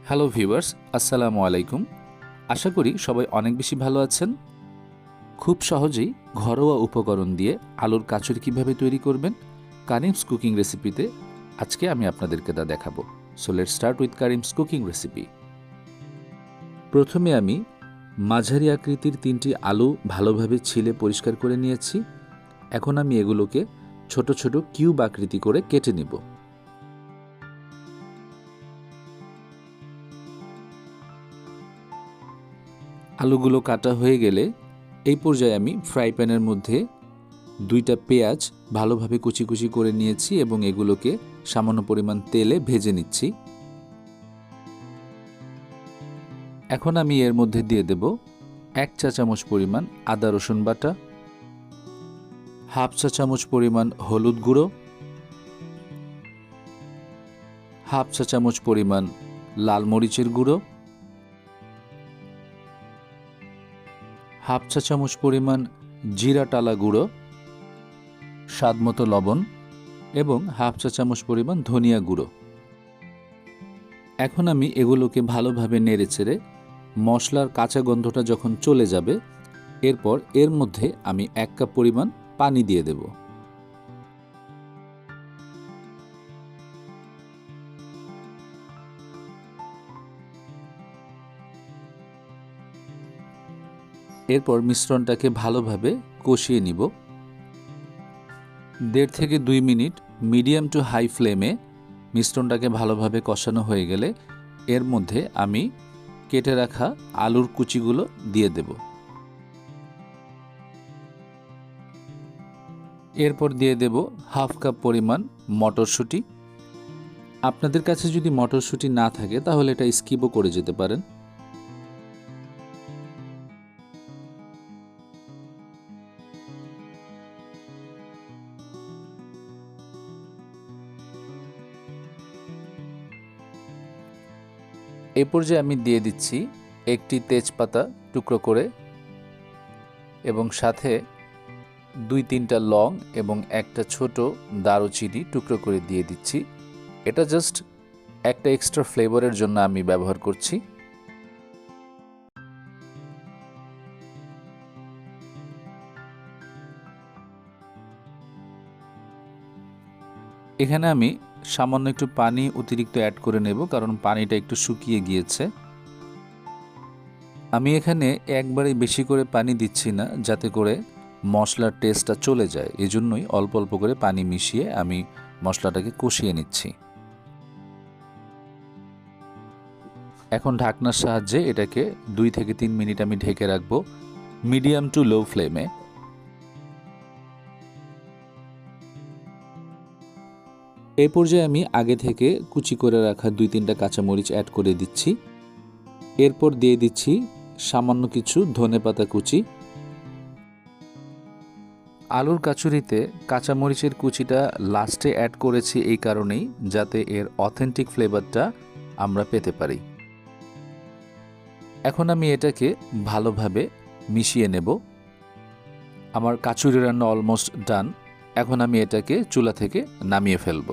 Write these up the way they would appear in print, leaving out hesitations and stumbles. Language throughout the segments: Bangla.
হ্যালো ভিউয়ার্স, আসসালামু আলাইকুম। আশা করি সবাই অনেক বেশি ভালো আছেন। খুব সহজেই ঘরোয়া উপকরণ দিয়ে আলুর কাচুরি কিভাবে তৈরি করবেন কারিমস কুকিং রেসিপিতে আজকে আমি আপনাদেরকে তা দেখাবো। So let's start with Karim's cooking recipe. প্রথমে আমি মাঝারি আকৃতির 3টি আলু ভালোভাবে ছিলে পরিষ্কার করে নিয়েছি। এখন আমি এগুলোকে ছোট ছোট কিউব আকৃতি করে কেটে নিব। আলুগুলো কাটা হয়ে গেলে এই পর্যায়ে আমি ফ্রাই প্যানের মধ্যে 2টা পেঁয়াজ ভালোভাবে কুচি কুচি করে নিয়েছি এবং এগুলোকে সামান্য পরিমাণ তেলে ভেজে নিচ্ছি। এখন আমি এর মধ্যে দিয়ে দেব 1 চা চামচ পরিমাণ আদা রসুন বাটা, হাফ চা চামচ পরিমাণ হলুদ গুঁড়ো, হাফ চা চামচ পরিমাণ লাল মরিচের গুঁড়ো, হাফ চা চামচ পরিমাণ জিরা টালা গুঁড়ো, স্বাদমতো লবণ এবং হাফ চা চামচ পরিমাণ ধনিয়া গুঁড়ো। এখন আমি এগুলোকে ভালোভাবে নেড়েচেড়ে মশলার কাঁচা গন্ধটা যখন চলে যাবে এরপর এর মধ্যে আমি 1 কাপ পরিমাণ পানি দিয়ে দেব। এরপর মিশ্রণটাকে ভালোভাবে কষিয়ে নিব। 1.5 থেকে 2 মিনিট মিডিয়াম টু হাই ফ্লেমে মিশ্রণটাকে ভালোভাবে কষানো হয়ে গেলে এর মধ্যে আমি কেটে রাখা আলুর কুচিগুলো দিয়ে দেব। এরপর দিয়ে দেব হাফ কাপ পরিমাণ মটরশুঁটি। আপনাদের কাছে যদি মটরশুঁটি না থাকে তাহলে এটা স্কিপও করে যেতে পারেন। এই পর্যায়ে আমি দিয়ে দিচ্ছি একটি তেজপাতা টুকরো করে এবং সাথে 2-3টা লং এবং একটা ছোট দারুচিনি টুকরো করে দিয়ে দিচ্ছি। এটা জাস্ট একটা এক্সট্রা ফ্লেভারের জন্য আমি ব্যবহার করছি। এখানে আমি সামান্য একটু পানি অতিরিক্ত অ্যাড করে নেব কারণ পানিটা একটু শুকিয়ে গিয়েছে। আমি এখানে একবারে বেশি করে পানি দিচ্ছি না যাতে করে মশলার টেস্টটা চলে যায়, এজন্যই অল্প অল্প করে পানি মিশিয়ে আমি মশলাটাকে কষিয়ে নিচ্ছি। এখন ঢাকনার সাহায্যে এটাকে 2 থেকে 3 মিনিট আমি ঢেকে রাখবো মিডিয়াম টু লো ফ্লেমে। এই পর্যায়ে আমি আগে থেকে কুচি করে রাখা 2-3টা কাঁচামরিচ অ্যাড করে দিচ্ছি। এরপর দিয়ে দিচ্ছি সামান্য কিছু ধনেপাতা কুচি। আলুর কাচুরিতে কাঁচামরিচের কুচিটা লাস্টে অ্যাড করেছি এই কারণেই যাতে এর অথেন্টিক ফ্লেভারটা আমরা পেতে পারি। এখন আমি এটাকে ভালোভাবে মিশিয়ে নেব। আমার কাচুরি রান্না অলমোস্ট ডান। এখন আমি এটাকে চুলা থেকে নামিয়ে ফেলব।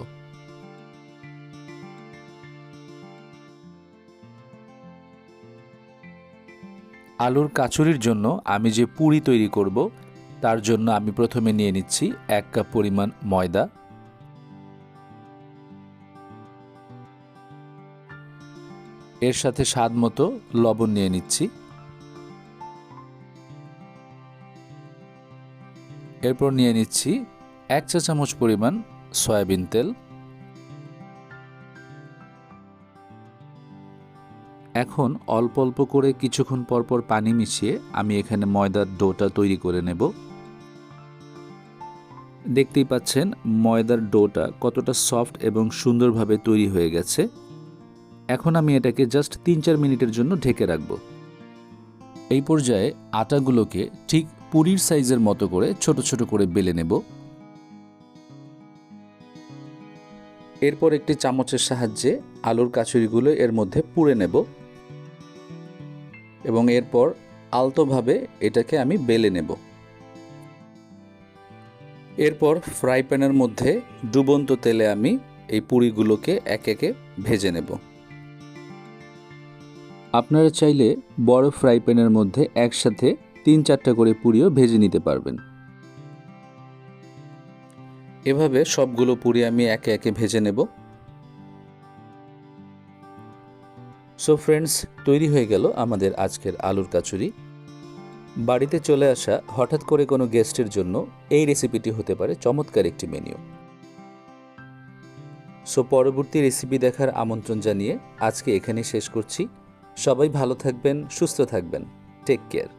আলুর কাচুরির জন্য আমি যে পুরি তৈরি করব তার জন্য আমি প্রথমে নিয়ে নিচ্ছি 1 কাপ পরিমাণ ময়দা, এর সাথে স্বাদমতো লবণ নিয়ে নিচ্ছি। এরপর নিয়ে নিচ্ছি 1 চা চামচ পরিমাণ সয়াবিন তেল। এখন অল্প অল্প করে কিছুক্ষণ পরপর পানি মিশিয়ে আমি এখানে ময়দার ডোটা তৈরি করে নেব। দেখতেই পাচ্ছেন ময়দার ডোটা কতটা সফট এবং সুন্দরভাবে তৈরি হয়ে গেছে। এখন আমি এটাকে জাস্ট 3-4 মিনিটের জন্য ঢেকে রাখব। এই পর্যায়ে আটাগুলোকে ঠিক পুরির সাইজের মতো করে ছোট ছোট করে বেলে নেব। এরপর একটি চামচের সাহায্যে আলুর কাচুরিগুলো এর মধ্যে পুরে নেব এবং এরপর আলতোভাবে এটাকে আমি বেলে নেব। এরপর ফ্রাই প্যানের মধ্যে ডুবন্ত তেলে আমি এই পুরিগুলোকে একে একে ভেজে নেব। আপনারা চাইলে বড় ফ্রাই প্যানের মধ্যে একসাথে 3-4টা করে পুরিও ভেজে নিতে পারবেন। এভাবে সবগুলো পুরি আমি একে একে ভেজে নেব। সো ফ্রেন্ডস, তৈরি হয়ে গেল আমাদের আজকের আলুর কাচুরি। বাড়িতে চলে আসা হঠাৎ করে কোনো গেস্টের জন্য এই রেসিপিটি হতে পারে চমৎকার একটি মেনু। সো পরবর্তী রেসিপি দেখার আমন্ত্রণ জানিয়ে আজকে এখানেই শেষ করছি। সবাই ভালো থাকবেন, সুস্থ থাকবেন। Take care.